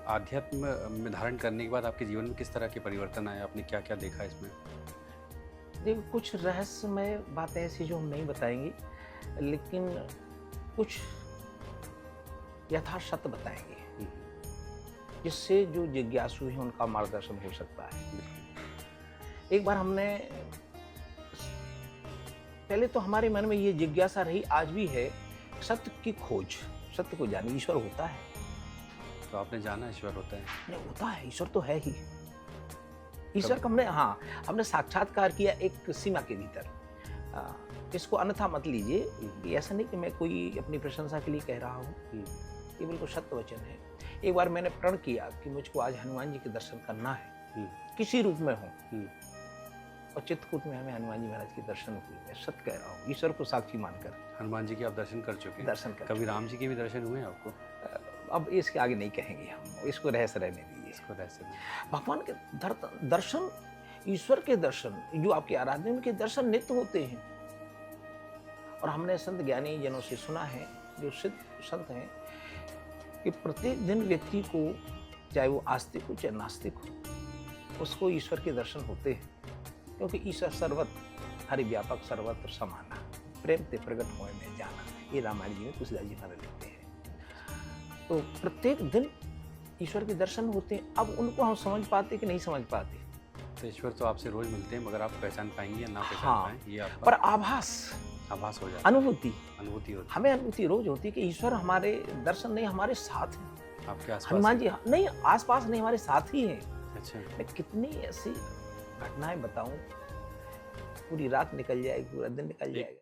आध्यात्म में धारण करने के बाद आपके जीवन में किस तरह के परिवर्तन आए? आपने क्या-क्या देखा इसमें? देखिए, कुछ रहस्यमय बातें ऐसी जो हम नहीं बताएँगे, लेकिन कुछ यथार्थ सत्य बताएँगे, हुँ, हुँ। जिससे जो जिज्ञासु हैं उनका मार्गदर्शन हो सकता है। बिल्कुल। एक बार हमने पहले तो हमारे मन में ये जिज्ञासा रही, आज भी है, सत्य की खोज, सत्य को जाने ईश्वर होता है। तो आपने जाना ईश्वर होता है। नहीं होता है, ईश्वर तो है ही। ईश्वर कब का हमने साक्षात्कार किया एक सीमा के भीतर। इसको अन्यथा मत लीजिए, कि ऐसा नहीं कि मैं कोई अपनी प्रशंसा के लिए कह रहा हूँ, हुँ, ये बिल्कुल सत्य वचन है। एक बार मैंने प्रण किया कि मुझको आज हनुमान जी के दर्शन करना है, हुँ, किसी रूप में हो, हुँ। और चित्रकूट में हमें हनुमान जी महाराज के दर्शन हुए। मैं सत्य कह रहा हूँ, ईश्वर को साक्षी मानकर हनुमान जी के आप दर्शन कर चुके हैं। दर्शन कर कभी चुके राम जी के भी दर्शन हुए हैं आपको? अब इसके आगे नहीं कहेंगे हम, इसको रहस्य रहने दीजिए। इसको रहस्य में। भगवान के दर्शन, ईश्वर के दर्शन, जो आपके आराध्य हैं, उनके दर्शन नित्य होते हैं। और हमने संत ज्ञानी जनों से सुना है, जो सिद्ध संत हैं, कि प्रत्येक दिन व्यक्ति को, चाहे वो आस्तिक हो चाहे नास्तिक हो, उसको ईश्वर के दर्शन होते हैं, क्योंकि ईश्वर सर्वत्र हरिव्यापक सर्वत्र समाना, प्रेम ते प्रगट होए में जाना, ये रामायण जी में तुलसीदास जी महाराज लिखते हैं। तो प्रत्येक दिन ईश्वर के दर्शन होते हैं। अब उनको हम समझ पाते कि नहीं समझ पाते, तो ईश्वर तो आपसे रोज़ मिलते हैं, मगर आप पहचान पाएँगे या ना पहचान हाँ, पाएँ, ये पर आपका आभास, आभास हो जाता है, अनुभूति, अनुभूति होती हमें अनुभूति रोज होती है कि ईश्वर हमारे दर्शन नहीं, हमारे साथ हैं। है। आपके आस-पास हनुमान है। जी नहीं, आस-पास नहीं, हमारे साथ ही हैं। अच्छा। मैं कितनी ऐसी घटनाएँ बताऊँ, पूरी रात निकल जाएगी, पूरा दिन निकल एक जाएगा।